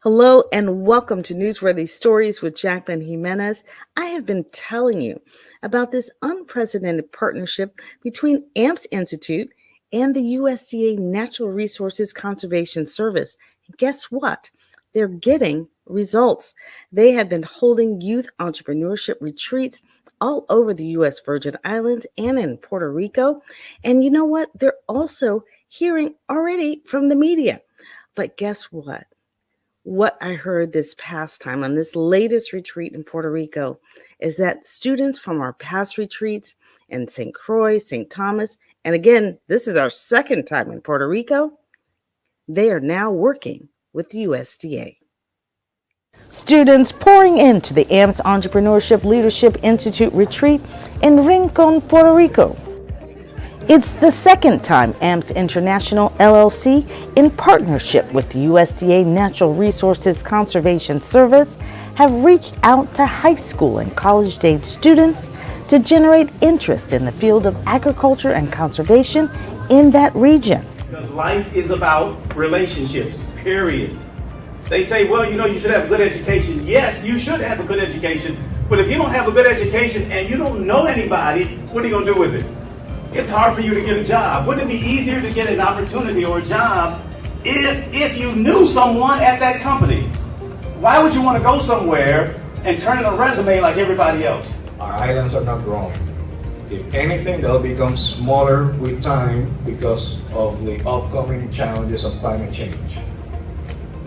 Hello and welcome to Newsworthy Stories with Jacqueline Jimenez. I have been telling you about this unprecedented partnership between AMPS Institute and the USDA Natural Resources Conservation Service. And guess what? They're getting results. They have been holding youth entrepreneurship retreats all over the U.S. Virgin Islands and in Puerto Rico. And you know what? They're also hearing already from the media. But guess what? What I heard this past time on this latest retreat in Puerto Rico is that students from our past retreats in St. Croix, St. Thomas, and again, this is our second time in Puerto Rico, they are now working with the USDA. Students pouring into the AMPS Entrepreneurship Leadership Institute retreat in Rincon, Puerto Rico. It's the second time AMPS International LLC, in partnership with the USDA Natural Resources Conservation Service, have reached out to high school and college-age students to generate interest in the field of agriculture and conservation in that region. Because life is about relationships, period. They say, well, you should have a good education. Yes, you should have a good education. But if you don't have a good education and you don't know anybody, what are you going to do with it? It's hard for you to get a job. Wouldn't it be easier to get an opportunity or a job if you knew someone at that company? Why would you want to go somewhere and turn in a resume like everybody else? Our islands are not growing. If anything, they'll become smaller with time because of the upcoming challenges of climate change.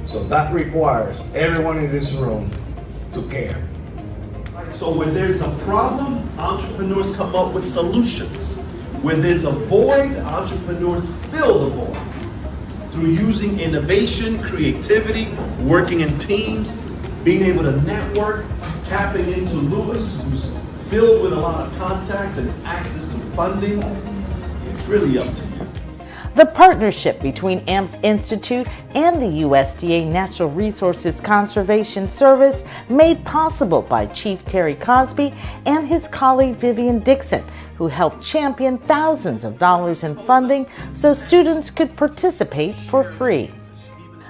So that requires everyone in this room to care. So when there's a problem, entrepreneurs come up with solutions. When there's a void, entrepreneurs fill the void through using innovation, creativity, working in teams, being able to network, tapping into Lewis, who's filled with a lot of contacts and access to funding. It's really up to you. The partnership between AMPS Institute and the USDA Natural Resources Conservation Service, made possible by Chief Terry Cosby and his colleague Vivian Dixon, who helped champion thousands of dollars in funding so students could participate for free.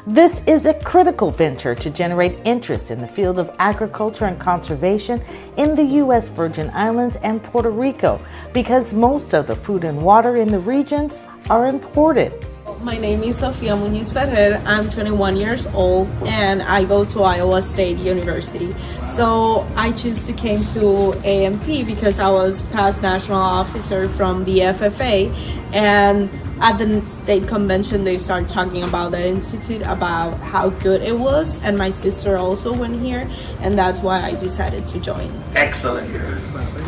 This is a critical venture to generate interest in the field of agriculture and conservation in the U.S. Virgin Islands and Puerto Rico, because most of the food and water in the regions are imported. My name is Sofia Muñiz Ferrer. I'm 21 years old and I go to Iowa State University. So I choose to came to AMP because I was past national officer from the FFA, and at the state convention they started talking about the institute, about how good it was, and my sister also went here, and that's why I decided to join. Excellent.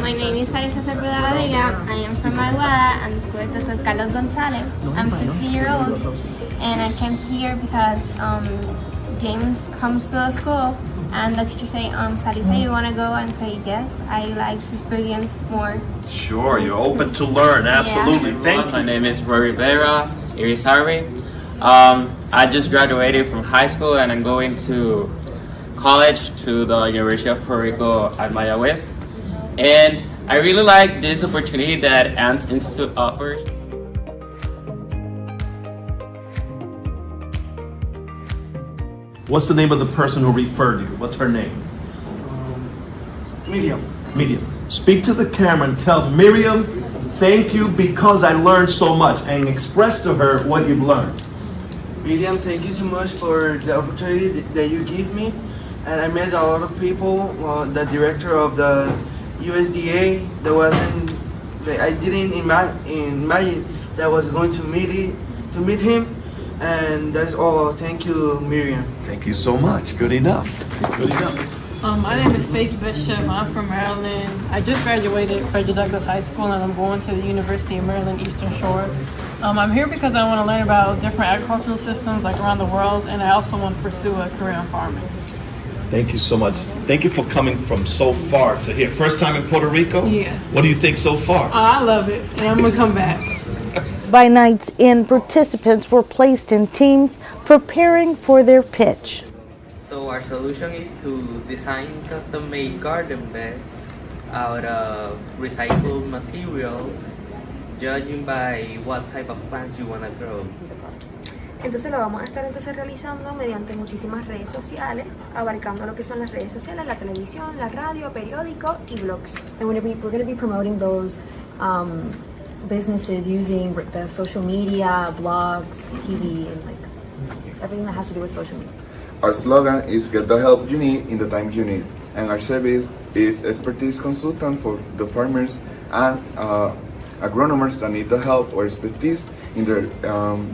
My name is Maria Jose Prudada Vega. I am from Aguada and the school of Dr. Carlos Gonzalez. I'm 16 years old and I came here because James comes to the school and the teacher say, Sally, say you want to go, and say yes, I like to experience more. Sure, you're open to learn, absolutely. Yeah. Thank you. My name is Rory Vera Irizarry. I just graduated from high school and I'm going to college to the University of Puerto Rico at Mayagüez. And I really like this opportunity that AMPS Institute offers. What's the name of the person who referred you? What's her name? Medium. Miriam. Speak to the camera and tell Miriam, thank you because I learned so much, and express to her what you've learned. Miriam, thank you so much for the opportunity that you give me. And I met a lot of people, the director of the USDA, I didn't imagine that I was going to meet him. And that's all. Thank you, Miriam. Thank you so much. Good enough. Good enough. My name is Faith Bishop. I'm from Maryland. I just graduated Frederick Douglass High School and I'm going to the University of Maryland Eastern Shore. I'm here because I want to learn about different agricultural systems like around the world, and I also want to pursue a career in farming. Thank you so much. Thank you for coming from so far to here. First time in Puerto Rico? Yeah. What do you think so far? I love it, and I'm going to come back. By night's end, participants were placed in teams preparing for their pitch. So our solution is to design custom-made garden beds out of recycled materials, judging by what type of plants you want to grow. Entonces lo vamos a estar entonces realizando mediante muchísimas redes sociales, abarcando lo que son las redes sociales, la televisión, la radio, periódico y blogs. And we're going to be promoting those businesses using the social media, blogs, TV, and like everything that has to do with social media. Our slogan is get the help you need in the time you need, and our service is expertise consultant for the farmers and agronomers that need the help or expertise in their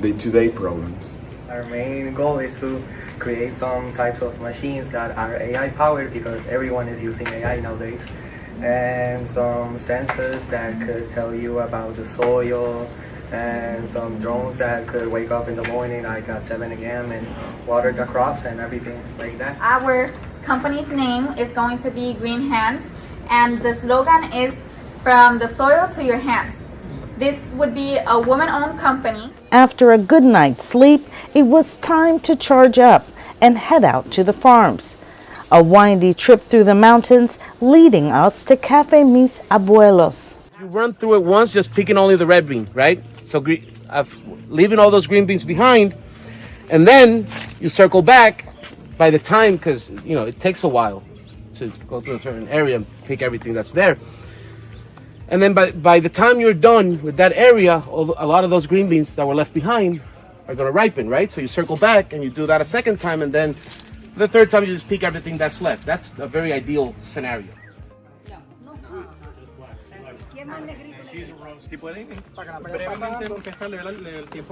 day-to-day problems. Our main goal is to create some types of machines that are AI powered, because everyone is using AI nowadays, and some sensors that could tell you about the soil, and some drones that could wake up in the morning like at 7 a.m. and water the crops and everything like that. Our company's name is going to be Green Hands, and the slogan is from the soil to your hands. This would be a woman-owned company. After a good night's sleep, it was time to charge up and head out to the farms. A windy trip through the mountains leading us to Cafe Mis Abuelos. You run through it once, just picking only the red bean, right? So leaving all those green beans behind, and then you circle back by the time, because it takes a while to go through a certain area and pick everything that's there. And then by the time you're done with that area, a lot of those green beans that were left behind are going to ripen, right? So you circle back and you do that a second time, and then the third time you just pick everything that's left. That's a very ideal scenario.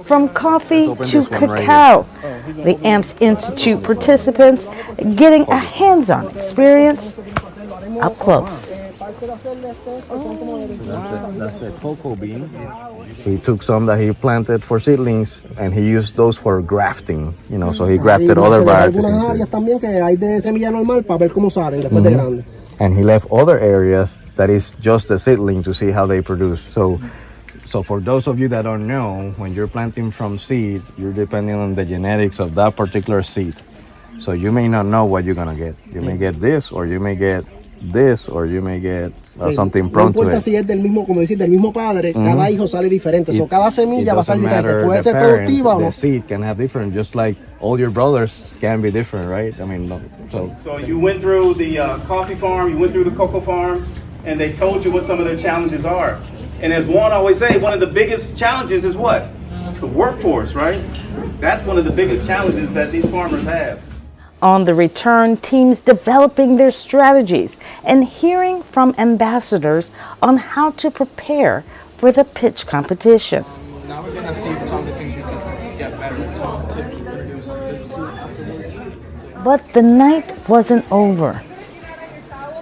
From coffee to cacao, the AMPS Institute participants getting a hands-on experience up close. That's the cocoa bean. He took some that he planted for seedlings, and he used those for grafting, so he grafted other varieties into it. And he left other areas that is just a seedling to see how they produce. So for those of you that don't know, when you're planting from seed, you're depending on the genetics of that particular seed. So you may not know what you're gonna get. You may get this, or you may get this, or you may get something prone to it. Si es del mismo, como decir, del mismo padre, cada hijo sale diferente. So cada semilla va a salir diferente. Puede ser productiva o no. The seed can have different, just like all your brothers can be different, right? I mean, so you went through the coffee farm, you went through the cocoa farm, and they told you what some of their challenges are. And as Juan always say, one of the biggest challenges is what? The workforce, right? That's one of the biggest challenges that these farmers have. On the return, teams developing their strategies and hearing from ambassadors on how to prepare for the pitch competition. Now we're going to see some of the things you can get better at. But the night wasn't over.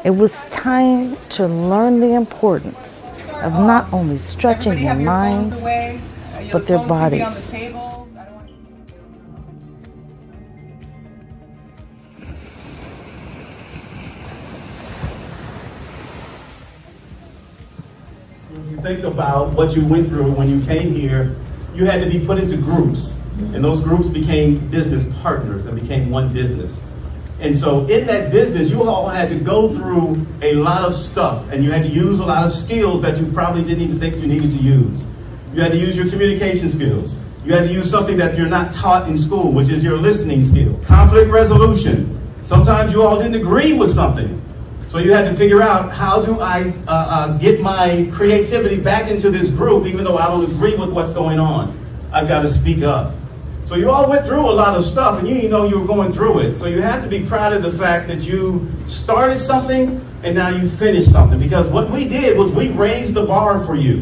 It was time to learn the importance of not only stretching their minds, but their bodies. Think about what you went through when you came here. You had to be put into groups, and those groups became business partners and became one business. And so in that business, you all had to go through a lot of stuff, and you had to use a lot of skills that you probably didn't even think you needed to use. You had to use your communication skills. You had to use something that you're not taught in school, which is your listening skill. Conflict resolution. Sometimes you all didn't agree with something. So you had to figure out, how do I get my creativity back into this group, even though I don't agree with what's going on? I've got to speak up. So you all went through a lot of stuff, and you know you were going through it. So you have to be proud of the fact that you started something and now you finished something. Because what we did was we raised the bar for you.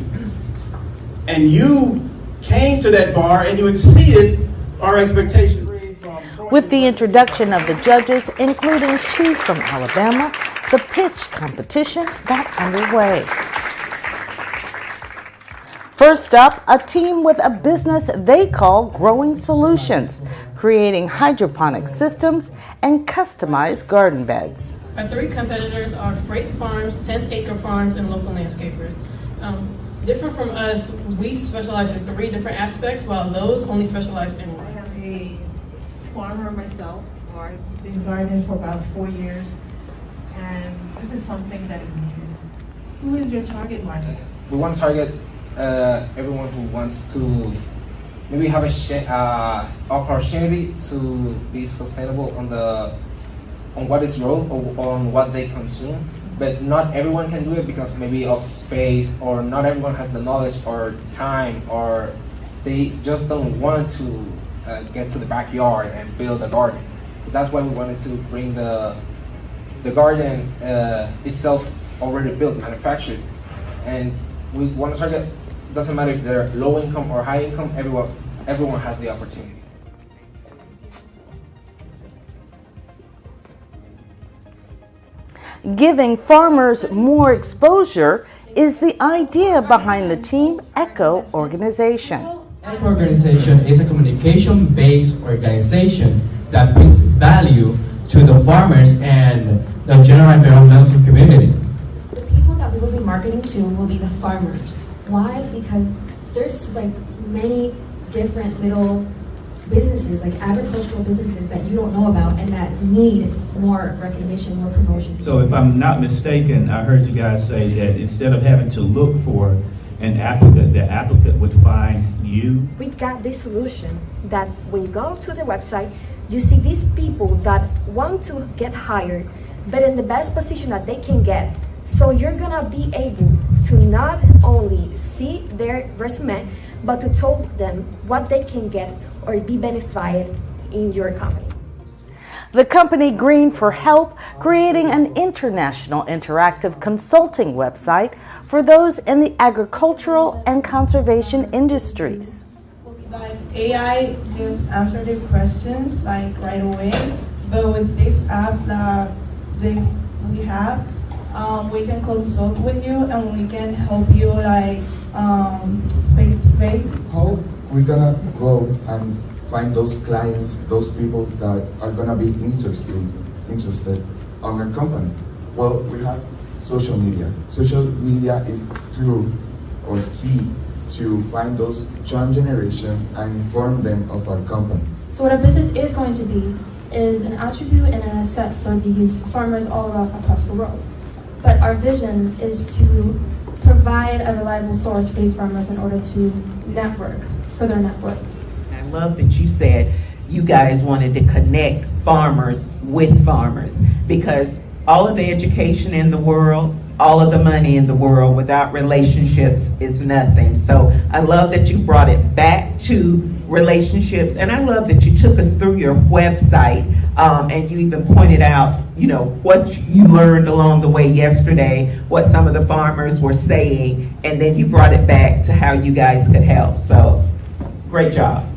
And you came to that bar and you exceeded our expectations. With the introduction of the judges, including 2 from Alabama, the pitch competition got underway. First up, a team with a business they call Growing Solutions, creating hydroponic systems and customized garden beds. Our 3 competitors are freight farms, 10th acre farms, and local landscapers. Different from us, we specialize in 3 different aspects, while those only specialize in 1. I am a farmer myself. I've been gardening for about 4 years. And this is something that is needed. Who is your target market? We want to target everyone who wants to maybe have a opportunity to be sustainable on what is grown or on what they consume. But not everyone can do it because maybe of space, or not everyone has the knowledge or time, or they just don't want to get to the backyard and build a garden. So that's why we wanted to bring the garden itself already built, manufactured, and we want to target. Doesn't matter if they're low income or high income. Everyone has the opportunity. Giving farmers more exposure is the idea behind the Team ECHO organization. ECHO organization is a communication-based organization that brings value to the farmers and the general environmental community. The people that we will be marketing to will be the farmers. Why? Because there's like many different little businesses, like agricultural businesses that you don't know about and that need more recognition, more promotion. So if I'm not mistaken, I heard you guys say that instead of having to look for an applicant, the applicant would find you. We got this solution that when you go to the website, you see these people that want to get hired, but in the best position that they can get. So you're gonna be able to not only see their resume, but to tell them what they can get or be benefited in your company. The company Green for Help, creating an international interactive consulting website for those in the agricultural and conservation industries. Like AI just answer the questions like right away, but with this app that we have, we can consult with you and we can help you like face to face. How we're gonna go and find those clients, those people that are gonna be interested on our company? Well, we have social media. Social media is true or key to find those young generation and inform them of our company. So what our business is going to be is an attribute and an asset for these farmers all around across the world. But our vision is to provide a reliable source for these farmers in order to network for their network. I love that you said you guys wanted to connect farmers with farmers, because all of the education in the world, all of the money in the world without relationships is nothing. So I love that you brought it back to relationships, and I love that you took us through your website and you even pointed out, you know, what you learned along the way yesterday, what some of the farmers were saying, and then you brought it back to how you guys could help. So great job.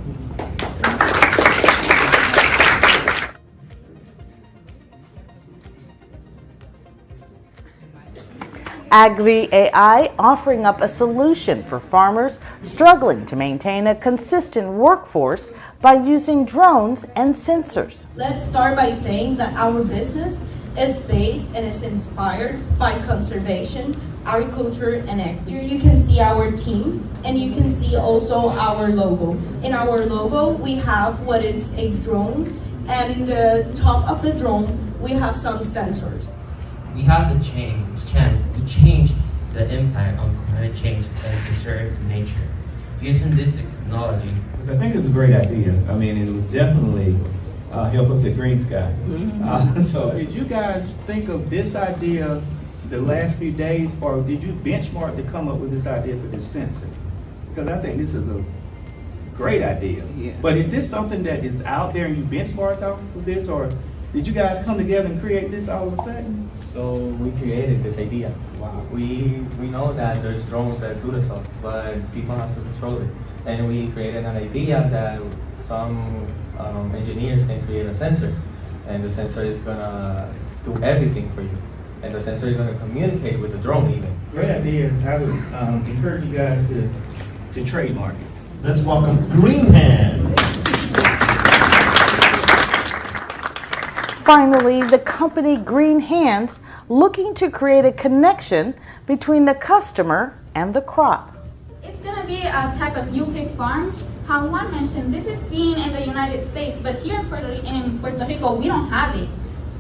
Agri-AI offering up a solution for farmers struggling to maintain a consistent workforce by using drones and sensors. Let's start by saying that our business is based and is inspired by conservation, agriculture, and agri. Here you can see our team, and you can see also our logo. In our logo, we have what is a drone, and in the top of the drone, we have some sensors. We have the chance to change the impact on climate change and preserve nature using this technology. I think it's a great idea. I mean, it will definitely help us at Green Sky. So did you guys think of this idea the last few days, or did you benchmark to come up with this idea for this sensor? Because I think this is a great idea. Yeah. But is this something that is out there and you benchmarked off of this, or did you guys come together and create this all of a sudden? So we created this idea. Wow. We know that there's drones that do the stuff, but people have to control it. And we created an idea that some engineers can create a sensor, and the sensor is gonna do everything for you. And the sensor is gonna communicate with the drone even. Great idea. I would encourage you guys to trademark it. Let's welcome Green Hands. Finally, the company Green Hands looking to create a connection between the customer and the crop. It's going to be a type of hybrid farm. How Juan mentioned, this is seen in the United States, but here in Puerto Rico, we don't have it.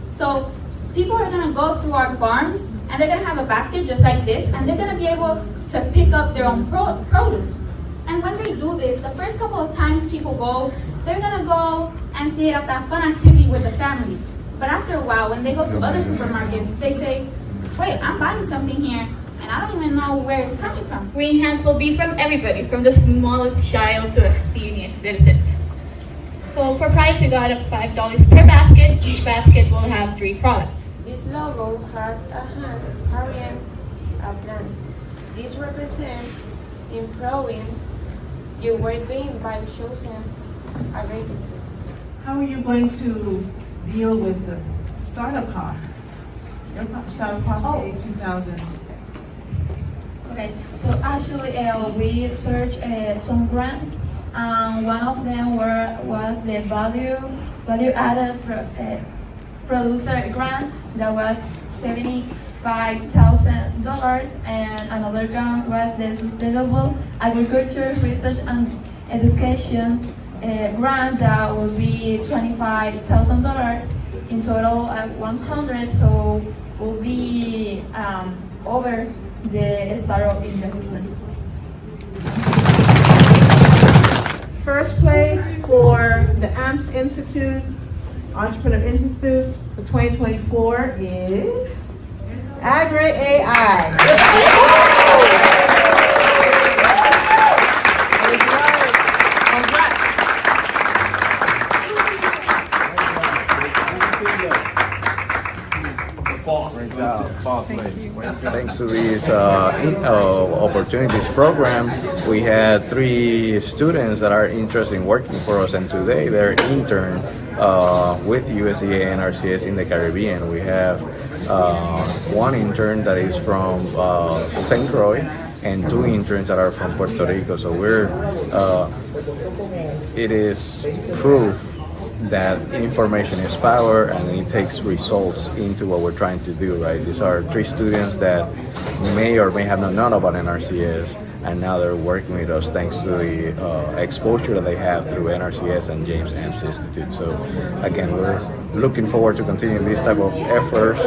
So people are going to go through our farms, and they're going to have a basket just like this, and they're going to be able to pick up their own produce. And when they do this, the first couple of times people go, they're gonna go and see it as a fun activity with the family. But after a while, when they go to other supermarkets, they say, wait, I'm buying something here, and I don't even know where it's coming from. Green hands will be from everybody, from the smallest child to a senior citizen. So for price, we got $5 per basket. Each basket will have 3 products. This logo has a hand carrying a plant. This represents improving your well-being by choosing agriculture. How are you going to deal with the startup costs? Your startup cost is $2,000. Okay, so actually we searched some grants, and one of them was the value-added producer grant that was $75,000, and another grant was the Sustainable Agriculture Research and Education grant that will be $25,000. In total, 100, so will be over the startup investment. First place for the AMPS Institute, Entrepreneur Institute for 2024 is Agri-AI. Thanks to these opportunities program, we had 3 students that are interested in working for us, and today they're intern with USDA and RCS in the Caribbean. We have one intern that is from St. Croix and 2 interns that are from Puerto Rico. So it is proof that information is power, and it takes results into what we're trying to do, right? These are 3 students that may or may have not known about NRCS, and now they're working with us thanks to the exposure that they have through NRCS and James AMPS Institute. So again, we're looking forward to continuing this type of efforts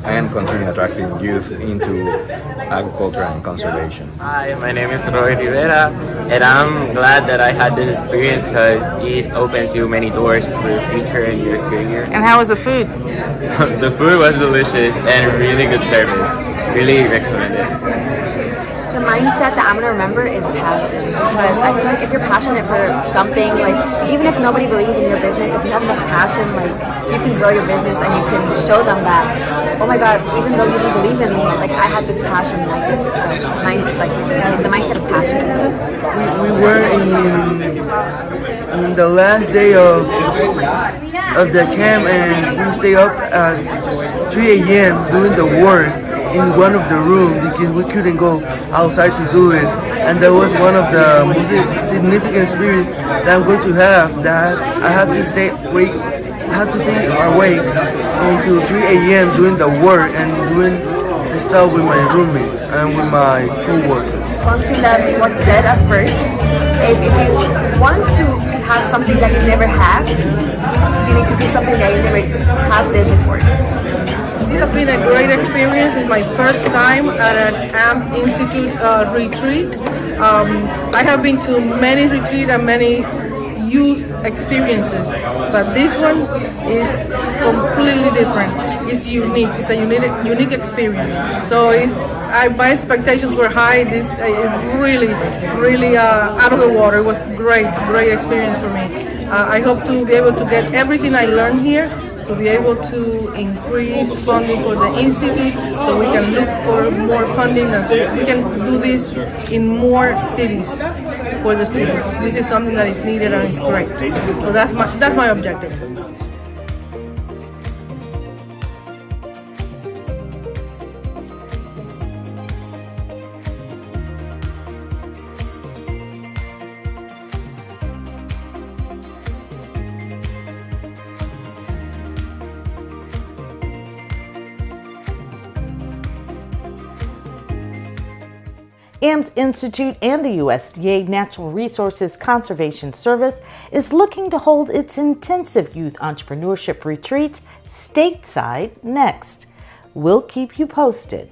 and continue attracting youth into agriculture and conservation. Hi, my name is Roy Rivera, and I'm glad that I had this experience because it opens you many doors for your future and your career. And how was the food? The food was delicious and really good service. Really recommend it. The mindset that I'm going to remember is passion, because I feel like if you're passionate for something, like even if nobody believes in your business, if you have enough passion, like you can grow your business and you can show them that, oh my god, even though you didn't believe in me, like I had this passion, like the mindset of passion. We were in the last day of the camp, and we stay up at 3 a.m. doing the work in one of the rooms because we couldn't go outside to do it, and that was one of the most significant experiences that I'm going to have, that I have to stay awake until 3 a.m. doing the work and doing the stuff with my roommates and with my co-workers. One thing that was said at first, if you want to have something that you never had, you need to do something that you never have done before. It has been a great experience. It's my first time at an AMP Institute retreat. I have been to many retreats and many youth experiences, but this one is completely different. It's unique. It's a unique experience. So my expectations were high. This really out of the water. It was great experience for me. I hope to be able to get everything I learned here, to be able to increase funding for the institute, so we can look for more funding, and so we can do this in more cities for the students. This is something that is needed and is great. So that's my objective. AMPS Institute and the USDA Natural Resources Conservation Service is looking to hold its intensive youth entrepreneurship retreat stateside next. We'll keep you posted.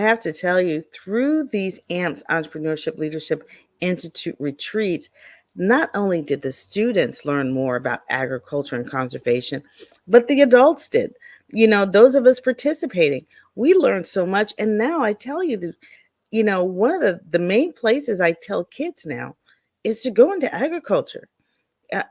have to tell you, through these AMPS Entrepreneurship Leadership Institute retreats, not only did the students learn more about agriculture and conservation, but the adults did. Those of us participating, we learned so much. And now I tell you that, one of the main places I tell kids now is to go into agriculture.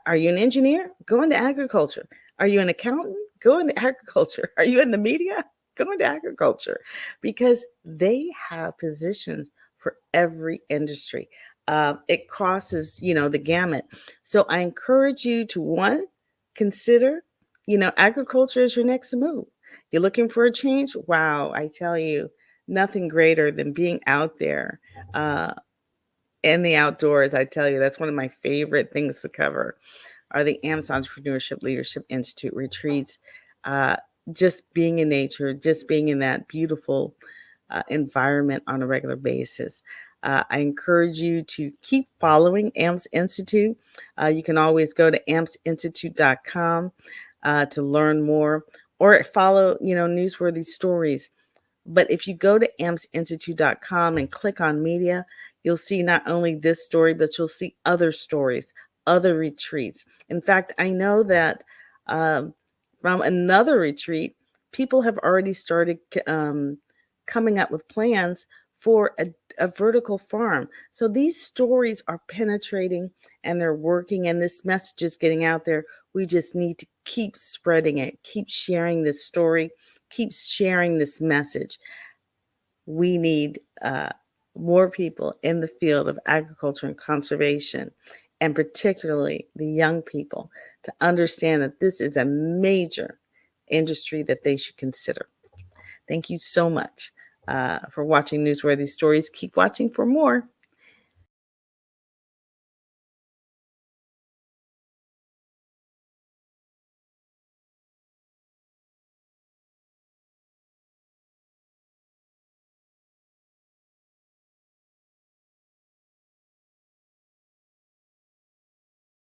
Are you an engineer? Go into agriculture. Are you an accountant? Go into agriculture. Are you in the media? Go into agriculture, because they have positions for every industry. It crosses, the gamut. So I encourage you to, one, consider, agriculture is your next move. You're looking for a change? Wow, I tell you, nothing greater than being out there in the outdoors. I tell you, that's one of my favorite things to cover are the AMPS Entrepreneurship Leadership Institute retreats. Just being in nature, just being in that beautiful environment on a regular basis. I encourage you to keep following AMPS Institute. You can always go to ampsinstitute.com to learn more, or follow, newsworthy stories. But if you go to ampsinstitute.com and click on media, you'll see not only this story, but you'll see other stories, other retreats. In fact, I know that from another retreat, people have already started coming up with plans for a vertical farm. So these stories are penetrating and they're working, and this message is getting out there. We just need to keep spreading it, keep sharing this story, keep sharing this message. We need more people in the field of agriculture and conservation, and particularly the young people, to understand that this is a major industry that they should consider. Thank you so much for watching Newsworthy Stories. Keep watching for more.